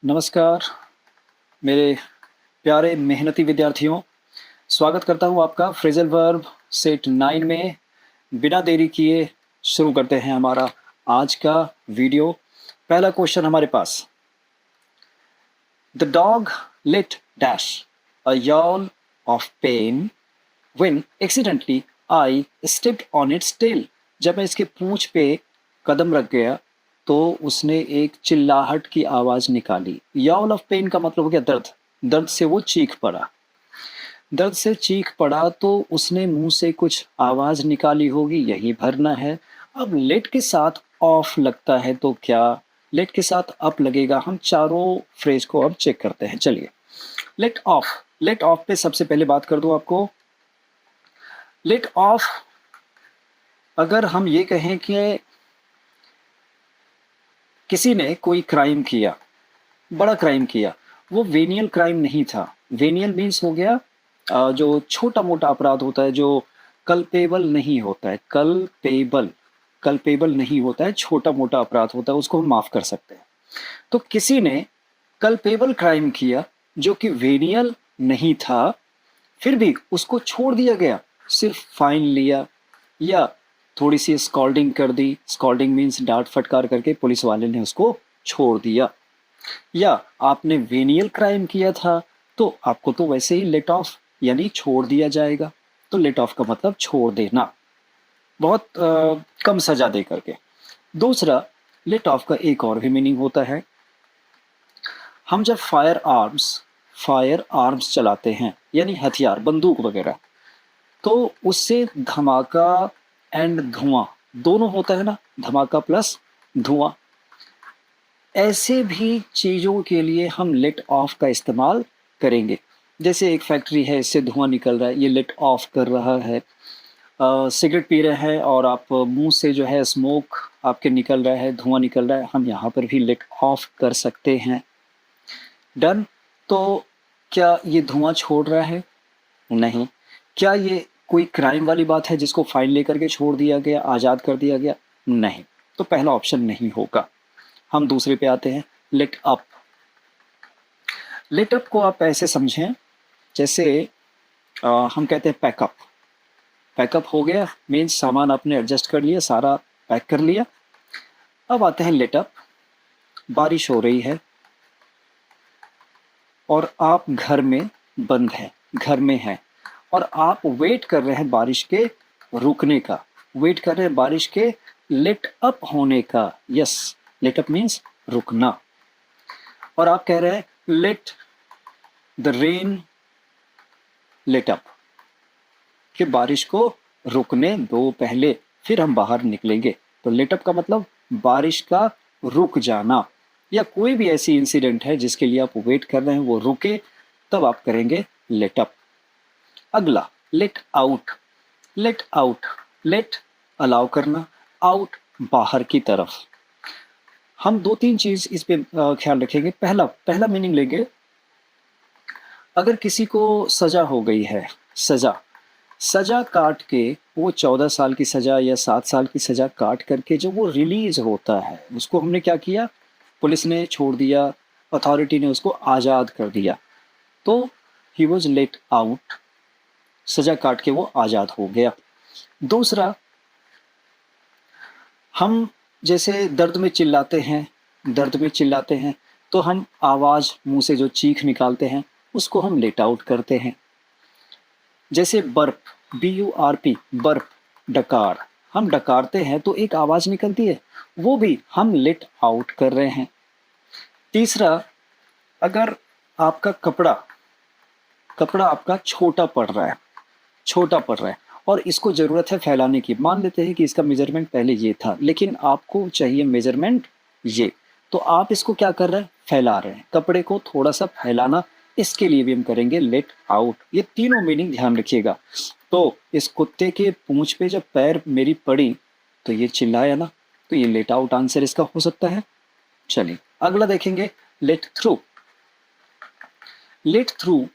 नमस्कार मेरे प्यारे मेहनती विद्यार्थियों। स्वागत करता हूँ आपका फ्रेजल वर्ब सेट 9 में। बिना देरी किए शुरू करते हैं हमारा आज का वीडियो। पहला क्वेश्चन हमारे पास, the dog let dash a yawl of pain when accidentally I stepped on its tail. जब मैं इसके पूंछ पे कदम रख गया तो उसने एक चिल्लाहट की आवाज निकाली। याउल ऑफ पेन का मतलब हो गया दर्द। दर्द से वो चीख पड़ा। दर्द से चीख पड़ा तो उसने मुंह से कुछ आवाज निकाली होगी, यही भरना है। अब लेट के साथ ऑफ लगता है तो क्या लेट के साथ अप लगेगा? हम चारों फ्रेज को अब चेक करते हैं। चलिए, लेट ऑफ। लेट ऑफ पे सबसे पहले बात कर दूं आपको। लेट ऑफ, अगर हम ये कहें कि किसी ने कोई क्राइम किया, बड़ा क्राइम किया, वो वेनियल क्राइम नहीं था। वेनियल मीन्स हो गया जो छोटा मोटा अपराध होता है, जो कल्पेबल नहीं होता है। कल्पेबल, कल्पेबल नहीं होता है, छोटा मोटा अपराध होता है, उसको हम माफ कर सकते हैं। तो किसी ने कल्पेबल क्राइम किया जो कि वेनियल नहीं था, फिर भी उसको छोड़ दिया गया, सिर्फ फाइन लिया या थोड़ी सी स्कॉल्डिंग कर दी। स्कॉल्डिंग मीन्स डांट फटकार करके पुलिस वाले ने उसको छोड़ दिया। या आपने वेनियल क्राइम किया था तो आपको तो वैसे ही लेट ऑफ यानी छोड़ दिया जाएगा। तो लेट ऑफ का मतलब छोड़ देना, बहुत कम सजा दे करके। दूसरा, लेट ऑफ का एक और भी मीनिंग होता है। हम जब फायर आर्म्स चलाते हैं यानी हथियार, बंदूक वगैरह, तो उससे धमाका एंड धुआं दोनों होता है ना, धमाका प्लस धुआं। ऐसे भी चीज़ों के लिए हम लेट ऑफ का इस्तेमाल करेंगे। जैसे एक फैक्ट्री है, इससे धुआं निकल रहा है, ये लेट ऑफ कर रहा है। सिगरेट पी रहे हैं और आप मुंह से जो है स्मोक आपके निकल रहा है, धुआं निकल रहा है, हम यहाँ पर भी लेट ऑफ कर सकते हैं। डन। तो क्या ये धुआं छोड़ रहा है? नहीं। क्या ये कोई क्राइम वाली बात है जिसको फाइन लेकर के छोड़ दिया गया, आज़ाद कर दिया गया? नहीं। तो पहला ऑप्शन नहीं होगा। हम दूसरे पे आते हैं, लेट अप। लेट अप को आप ऐसे समझें जैसे हम कहते हैं पैकअप। पैकअप हो गया मीन्स सामान आपने एडजस्ट कर लिया, सारा पैक कर लिया। अब आते हैं लेट अप। बारिश हो रही है और आप घर में बंद हैं, घर में हैं और आप वेट कर रहे हैं बारिश के रुकने का, वेट कर रहे हैं बारिश के लेट अप होने का। यस, लेट अप मीन्स रुकना। और आप कह रहे हैं let the rain let up, कि बारिश को रुकने दो पहले, फिर हम बाहर निकलेंगे। तो लेट अप का मतलब बारिश का रुक जाना, या कोई भी ऐसी इंसिडेंट है जिसके लिए आप वेट कर रहे हैं वो रुके, तब आप करेंगे लेट अप। अगला, let out. Let out, let allow करना, आउट बाहर की तरफ। हम दो तीन चीज इस पे ख्याल रखेंगे। पहला पहला मीनिंग लेंगे, अगर किसी को सजा हो गई है, सजा सजा काट के, वो 14 साल की सजा या 7 साल की सजा काट करके जो वो रिलीज होता है, उसको हमने क्या किया, पुलिस ने छोड़ दिया, अथॉरिटी ने उसको आज़ाद कर दिया, तो ही वॉज लेट आउट, सजा काट के वो आज़ाद हो गया। दूसरा, हम जैसे दर्द में चिल्लाते हैं, दर्द में चिल्लाते हैं तो हम आवाज़ मुंह से जो चीख निकालते हैं उसको हम लेट आउट करते हैं। जैसे बर्प, BURP, बर्प, डकार, हम डकारते हैं तो एक आवाज निकलती है, वो भी हम लेट आउट कर रहे हैं। तीसरा, अगर आपका कपड़ा कपड़ा आपका छोटा पड़ रहा है, छोटा पड़ रहा है और इसको जरूरत है फैलाने की, मान लेते हैं कि इसका मेजरमेंट पहले ये था लेकिन आपको चाहिए मेजरमेंट ये, तो आप इसको क्या कर रहे हैं, फैला रहे हैं, कपड़े को थोड़ा सा फैलाना, इसके लिए भी हम करेंगे लेट आउट। ये तीनों मीनिंग ध्यान रखिएगा। तो इस कुत्ते के पूंछ पे जब पैर मेरी पड़ी तो ये चिल्लाया ना, तो ये लेट आउट आंसर इसका हो सकता है। चलिए अगला देखेंगे, लेट थ्रू। लेट थ्रू,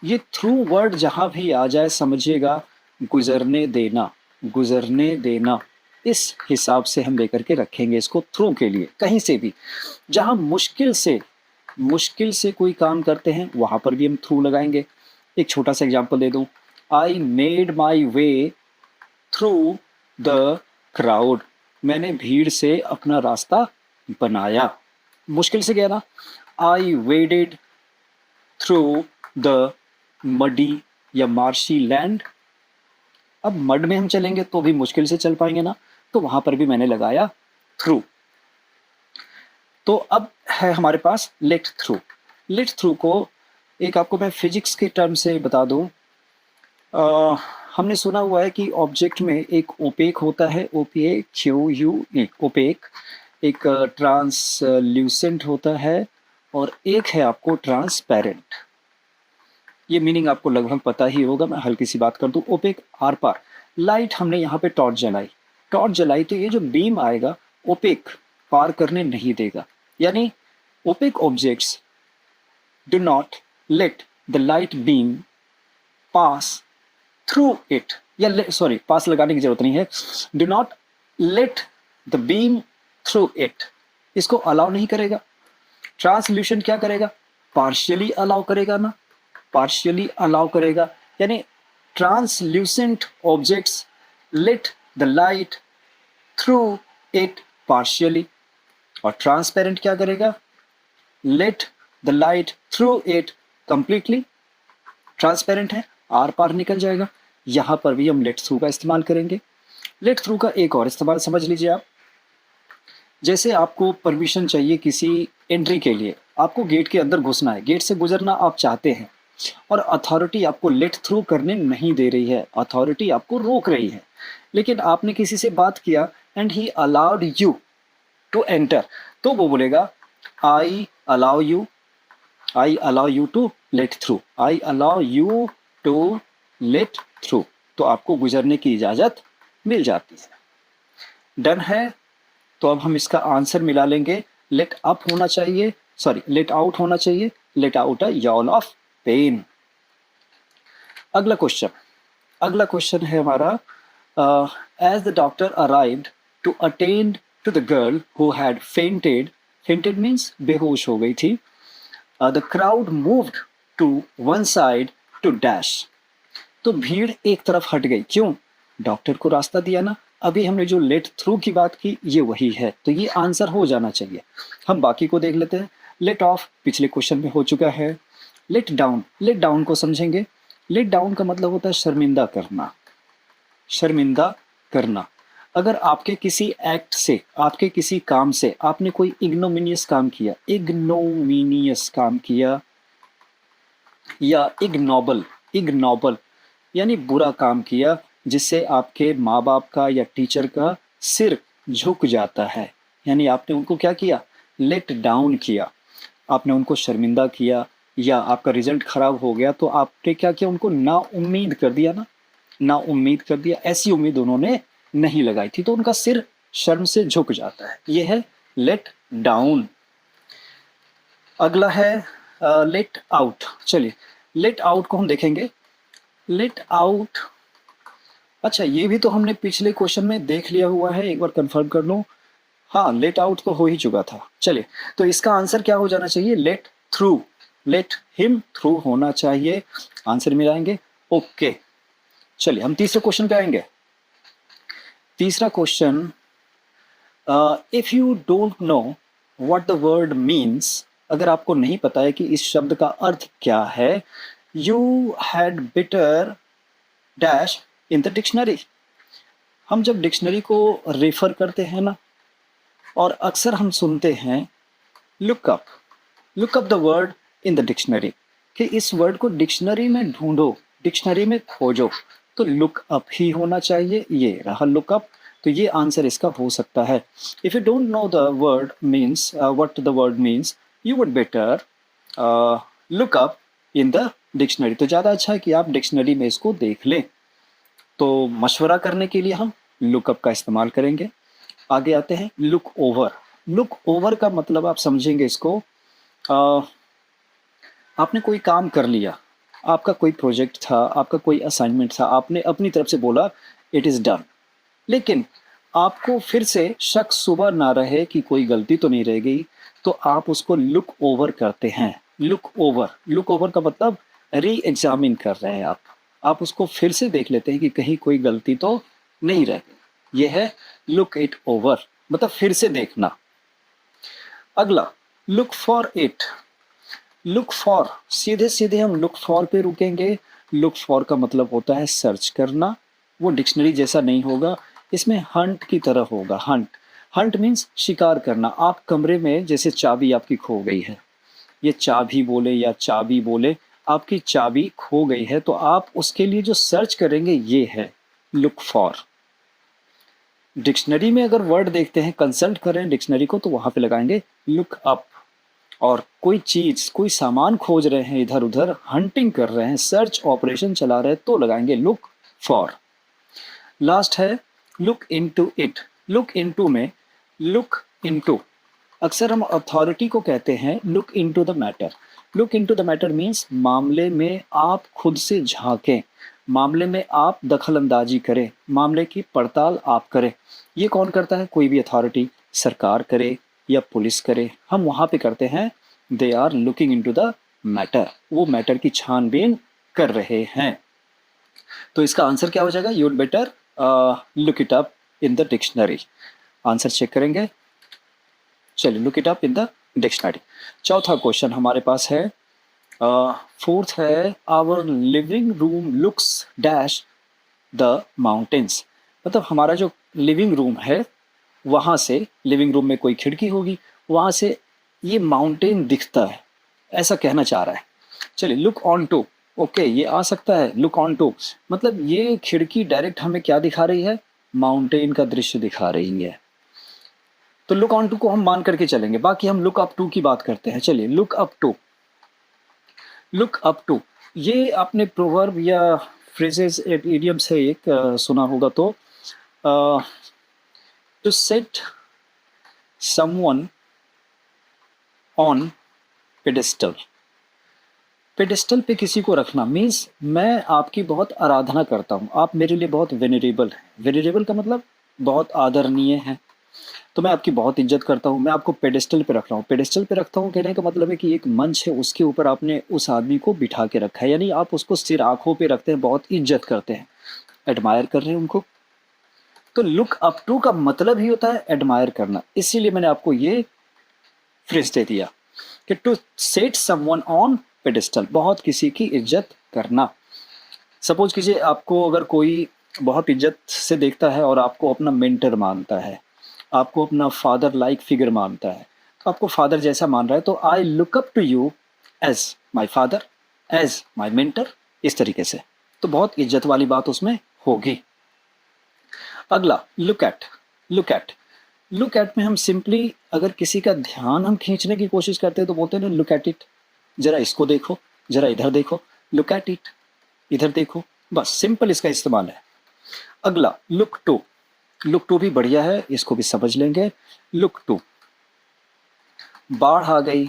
ये थ्रू वर्ड जहां भी आ जाए समझिएगा गुजरने देना, गुजरने देना, इस हिसाब से हम लेकर के रखेंगे इसको थ्रू के लिए। कहीं से भी जहां मुश्किल से मुश्किल से कोई काम करते हैं, वहाँ पर भी हम थ्रू लगाएँगे। एक छोटा-सा एग्ज़ाम्पल दे दूँ, I made my way through the crowd. मैंने भीड़ से अपना रास्ता बनाया। मुश्किल से गया ना? आई वेडेड थ्रू द मडी या मार्शी लैंड। अब मड में हम चलेंगे तो भी मुश्किल से चल पाएंगे ना, तो वहां पर भी मैंने लगाया थ्रू। तो अब है हमारे पास लेट थ्रू। लेट थ्रू को एक आपको मैं फिजिक्स के टर्म से बता दूं। हमने सुना हुआ है कि ऑब्जेक्ट में एक ओपेक होता है, OPAQUE, ओपेक। एक ट्रांसल्यूसेंट होता है और एक है आपको ट्रांसपेरेंट। ये मीनिंग आपको लगभग पता ही होगा, मैं हल्की सी बात कर दूं। OPEC are par. लाइट हमने यहाँ पे टॉर्च जलाई, टॉर्च जलाई तो ये जो बीम आएगा ओपेक पार करने नहीं देगा। यानी opaque objects do not let the light beam pass through it, या सॉरी पास लगाने की जरूरत नहीं है, do not let the beam through it, इसको अलाउ नहीं करेगा। ट्रांसल्यूशन क्या करेगा? पार्शियली अलाउ करेगा ना, पार्शियली अलाउ करेगा। यानी translucent objects let the light through it partially, और ट्रांसपेरेंट क्या करेगा? Let the light through it completely. Transparent है, आर पार निकल जाएगा। यहां पर भी हम लेट थ्रू का इस्तेमाल करेंगे। लेट थ्रू का एक और इस्तेमाल समझ लीजिए आप। जैसे आपको परमिशन चाहिए किसी एंट्री के लिए, आपको गेट के अंदर घुसना है, गेट से गुजरना आप चाहते हैं और अथॉरिटी आपको लेट थ्रू करने नहीं दे रही है, अथॉरिटी आपको रोक रही है। लेकिन आपने किसी से बात किया एंड ही अलाउड यू टू एंटर, तो वो बोलेगा I allow you, I allow you to let through, I allow you to let through, तो आपको गुजरने की इजाजत मिल जाती है। डन है? तो अब हम इसका आंसर मिला लेंगे। लेट अप होना चाहिए, सॉरी लेट आउट होना चाहिए, let out a yell of pain. अगला क्वेश्चन, अगला क्वेश्चन है हमारा, as the doctor arrived to attend to the girl who had fainted, fainted means बेहोश हो गई थी, the crowd moved to one side to dash. तो भीड़ एक तरफ हट गई, क्यों? डॉक्टर को रास्ता दिया ना। अभी हमने जो लेट थ्रू की बात की ये वही है, तो ये आंसर हो जाना चाहिए। हम बाकी को देख लेते हैं। लेट ऑफ पिछले क्वेश्चन में हो चुका है। लेट डाउन, लेट डाउन को समझेंगे। लेट डाउन का मतलब होता है शर्मिंदा करना, शर्मिंदा करना। अगर आपके किसी एक्ट से, आपके किसी काम से आपने कोई इग्नोमिनियस काम किया, इग्नोमिनियस काम किया, या इग्नोबल, इग्नोबल यानी बुरा काम किया, जिससे आपके माँ बाप का या टीचर का सिर झुक जाता है, यानी आपने उनको क्या किया? लेट डाउन किया, आपने उनको शर्मिंदा किया, या आपका रिजल्ट खराब हो गया तो आपने क्या किया? उनको ना उम्मीद कर दिया ना, ना उम्मीद कर दिया, ऐसी उम्मीद उन्होंने नहीं लगाई थी, तो उनका सिर शर्म से झुक जाता है। यह है लेट डाउन। अगला है लेट आउट। चलिए लेट आउट को हम देखेंगे। लेट आउट, अच्छा ये भी तो हमने पिछले क्वेश्चन में देख लिया हुआ है, एक बार कंफर्म कर लो। हाँ लेट आउट तो हो ही चुका था। चलिए तो इसका आंसर क्या हो जाना चाहिए? Let through, let him through होना चाहिए। आंसर मिलाएंगे। ओके चलिए हम तीसरे क्वेश्चन पे आएंगे। तीसरा question, if you don't know what the word means, अगर आपको नहीं पता है कि इस शब्द का अर्थ क्या है, you had better dash in the dictionary. हम जब डिक्शनरी को रेफर करते हैं ना, और अक्सर हम सुनते हैं look up the word in the dictionary, कि इस वर्ड को डिक्शनरी में ढूंढो, डिक्शनरी में खोजो, तो लुक अप ही होना चाहिए। ये रहा लुक अप, तो ये आंसर इसका हो सकता है। If you don't know the word means, what the word means, you would better look up in the dictionary. तो ज़्यादा अच्छा है कि आप डिक्शनरी में इसको देख लें। तो मशवरा करने के लिए हम लुकअप का इस्तेमाल करेंगे। आगे आते हैं लुक ओवर। लुक ओवर का मतलब आप समझेंगे इसको, आपने कोई काम कर लिया, आपका कोई प्रोजेक्ट था, आपका कोई असाइनमेंट था, आपने अपनी तरफ से बोला इट इज़ डन, लेकिन आपको फिर से शक सुबह ना रहे कि कोई गलती तो नहीं रह गई, तो आप उसको लुक ओवर करते हैं। लुक ओवर का मतलब री एग्जामिन कर रहे हैं आप उसको फिर से देख लेते हैं कि कहीं कोई गलती तो नहीं रह गई। यह है लुक इट ओवर, मतलब फिर से देखना। अगला look for it. Look for, सीधे सीधे हम लुक फॉर पे रुकेंगे। लुक फॉर का मतलब होता है सर्च करना। वो डिक्शनरी जैसा नहीं होगा, इसमें हंट की तरह होगा। हंट, हंट मीन्स शिकार करना। आप कमरे में जैसे चाबी आपकी खो गई है, ये चाबी बोले या चाबी बोले, आपकी चाबी खो गई है तो आप उसके लिए जो सर्च करेंगे ये है लुक फॉर। डिक्शनरी में अगर वर्ड देखते हैं, कंसल्ट कर रहे हैं डिक्शनरी को, तो वहां पे लगाएंगे लुक अप। और कोई चीज, कोई सामान खोज रहे हैं, इधर उधर हंटिंग कर रहे हैं, सर्च ऑपरेशन चला रहे हैं, तो लगाएंगे लुक फॉर। लास्ट है look into it. Look into में लुक इनटू, अक्सर हम अथॉरिटी को कहते हैं look into the matter. Look into the matter means मामले में आप खुद से झांकें, मामले में आप दखल अंदाजी करें, मामले की पड़ताल आप करें। ये कौन करता है? कोई भी अथॉरिटी, सरकार करे या पुलिस करे, हम वहां पे करते हैं they are looking into the matter, वो मैटर की छानबीन कर रहे हैं। तो इसका आंसर क्या हो जाएगा? You'd better look it up in the dictionary. Answer check करेंगे, चलिए look it up in the dictionary. चौथा क्वेश्चन हमारे पास है, फोर्थ है our living room looks dash the mountains. मतलब हमारा जो लिविंग रूम है, वहाँ से, लिविंग रूम में कोई खिड़की होगी, वहाँ से ये माउंटेन दिखता है, ऐसा कहना चाह रहा है। चलिए लुक ऑन टू, ओके ये आ सकता है। लुक ऑन टू मतलब ये खिड़की डायरेक्ट हमें क्या दिखा रही है? माउंटेन का दृश्य दिखा रही है। तो लुक ऑन टू को हम मान करके चलेंगे, बाकी हम लुक अप टू की बात करते हैं। चलिए look up to. Look up to, ये आपने प्रोवर्ब या फ्रेजेस इडियम से एक सुना होगा, तो to set someone on pedestal. Pedestal पे किसी को रखना मीन्स मैं आपकी बहुत आराधना करता हूँ, आप मेरे लिए बहुत वेनेरेबल हैं। वेनेरेबल का मतलब बहुत आदरणीय है, तो मैं आपकी बहुत इज्जत करता हूँ, मैं आपको पेडेस्टल पे रख रहा हूँ। पेडेस्टल पे रखता हूँ कहने का मतलब है कि एक मंच है, उसके ऊपर आपने उस आदमी को बिठा के रखा है, यानी आप उसको सिर आंखों पे रखते हैं, बहुत इज्जत करते हैं, एडमायर कर रहे हैं उनको। तो लुक अप टू का मतलब ही होता है एडमायर करना, इसीलिए मैंने आपको ये फ्रेज दे दिया कि to set someone on pedestal, बहुत किसी की इज्जत करना। सपोज कीजिए आपको अगर कोई बहुत इज्जत से देखता है और आपको अपना मेंटर मानता है, आपको अपना फादर लाइक फिगर मानता है, तो आपको फादर जैसा मान रहा है, तो I look up to you as my father, as my mentor, इस तरीके से। तो बहुत इज्जत वाली बात उसमें होगी। अगला look at. Look at, look at में हम सिंपली अगर किसी का ध्यान हम खींचने की कोशिश करते हैं तो बोलते हैं ना लुक एट इट, जरा इसको देखो, जरा इधर देखो, लुक एट इट, इधर देखो, बस सिंपल इसका इस्तेमाल है। अगला लुक टू। लुक टू भी बढ़िया है, इसको भी समझ लेंगे। लुक टू, बाढ़ आ गई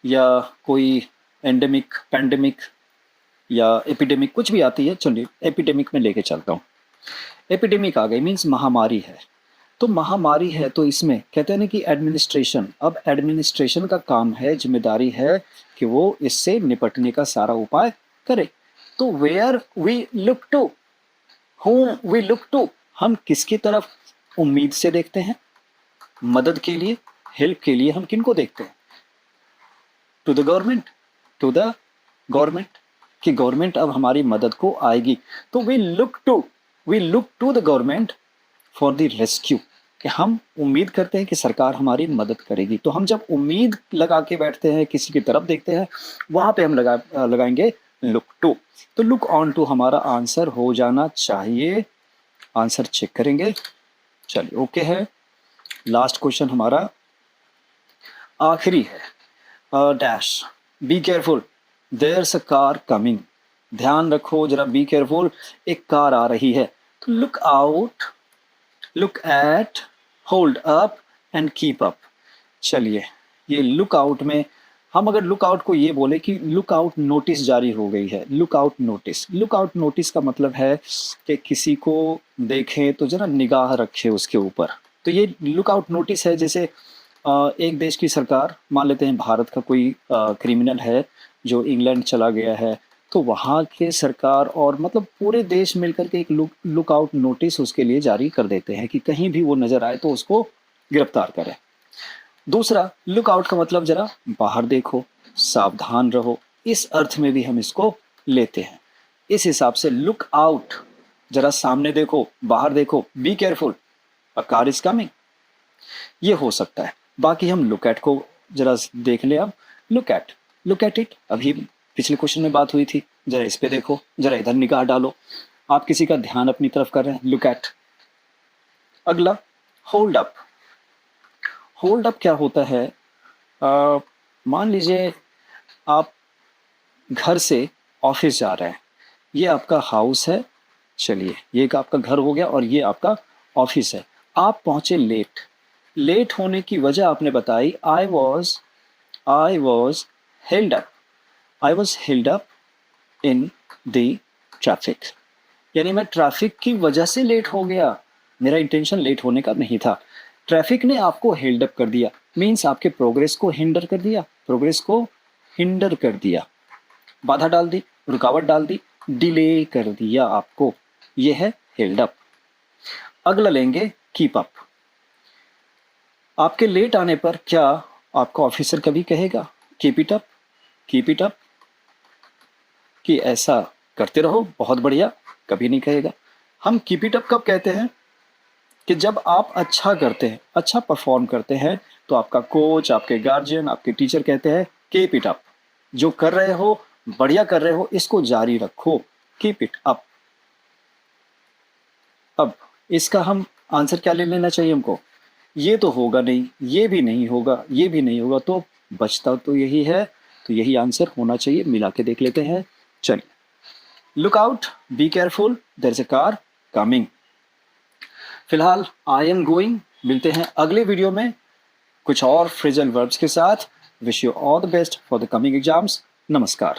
या कोई एंडेमिक, पैंडेमिक या एपिडेमिक, कुछ भी आती है, चलिए एपिडेमिक में लेके चलता हूँ। एपिडेमिक आ गई मीन्स महामारी है, तो महामारी है तो इसमें कहते हैं ना कि एडमिनिस्ट्रेशन, अब एडमिनिस्ट्रेशन का काम है, जिम्मेदारी है कि वो इससे निपटने का सारा उपाय करे। तो where we look to, whom we look to, हम किसकी तरफ उम्मीद से देखते हैं? मदद के लिए, हेल्प के लिए हम किनको देखते हैं? To the government, to the government, कि गवर्नमेंट अब हमारी मदद को आएगी। तो we look to the government for the rescue, कि हम उम्मीद करते हैं कि सरकार हमारी मदद करेगी। तो हम जब उम्मीद लगा के बैठते हैं, किसी की तरफ देखते हैं, वहां पे हम लगाएंगे लुक टू। तो लुक ऑन टू हमारा आंसर हो जाना चाहिए। आंसर चेक करेंगे, चलिए ओके है। लास्ट क्वेश्चन हमारा आखिरी है, dash be careful there's a car coming. ध्यान रखो जरा, बी केयरफुल, एक कार आ रही है। तो look out, look at, hold up and keep up. चलिए ये लुक आउट में हम अगर लुक आउट को ये बोले कि लुक आउट नोटिस जारी हो गई है, look out notice. Look out notice का मतलब है कि किसी को देखें तो जरा निगाह रखे उसके ऊपर। तो ये लुक आउट नोटिस है, जैसे एक देश की सरकार, मान लेते हैं भारत का कोई क्रिमिनल है जो इंग्लैंड चला गया है, तो वहाँ के सरकार और मतलब पूरे देश मिलकर के एक लुक आउट नोटिस उसके लिए जारी कर देते हैं कि कहीं भी वो नज़र आए तो उसको गिरफ्तार करें। दूसरा, लुक आउट का मतलब ज़रा बाहर देखो, सावधान रहो, इस अर्थ में भी हम इसको लेते हैं। इस हिसाब से लुक आउट, ज़रा सामने देखो, बाहर देखो, be careful, a car is coming, ये हो सकता है। बाकी हम लुक एट को ज़रा देख लें अब। लुक एट इट, अभी पिछले क्वेश्चन में बात हुई थी, ज़रा इस पे देखो, ज़रा इधर निगाह डालो। आप किसी का ध्यान अपनी तरफ कर रहे हैं, लुक एट। अगला, होल्ड अप। होल्ड अप क्या होता है? मान लीजिए आप घर से ऑफिस जा रहे हैं, ये आपका हाउस है, चलिए ये एक आपका घर हो गया और ये आपका ऑफिस है। आप पहुंचे लेट, लेट होने की वजह आपने बताई, I was held up, I was held up in the traffic, यानी मैं ट्रैफिक की वजह से लेट हो गया, मेरा इंटेंशन लेट होने का नहीं था, ट्रैफिक ने आपको हेल्ड अप कर दिया, मीन्स आपके प्रोग्रेस को हिंडर कर दिया, प्रोग्रेस को हिंडर कर दिया, बाधा डाल दी, रुकावट डाल दी, डिले कर दिया आपको, यह है हेल्ड अप। अगला लेंगे कीप अप। आपके लेट आने पर क्या आपका ऑफिसर कभी कहेगा कीप इट अप, कि ऐसा करते रहो, बहुत बढ़िया, कभी नहीं कहेगा। हम कीप इट अप कब कहते हैं? कि जब आप अच्छा करते हैं, अच्छा परफॉर्म करते हैं, तो आपका कोच, आपके गार्जियन, आपके टीचर कहते हैं कीप इट अप, जो कर रहे हो बढ़िया कर रहे हो, इसको जारी रखो, कीप इट अप। अब इसका हम आंसर क्या ले लेना चाहिए हमको? ये तो होगा नहीं, ये भी नहीं होगा, ये भी नहीं होगा, तो बचता तो यही है, तो यही आंसर होना चाहिए। मिला के देख लेते हैं, चलिए। Look out, be careful, there is a car coming. फिलहाल आई एम गोइंग, मिलते हैं अगले वीडियो में कुछ और फ्रेजल वर्ब्स के साथ। Wish you all the best for the coming exams. नमस्कार।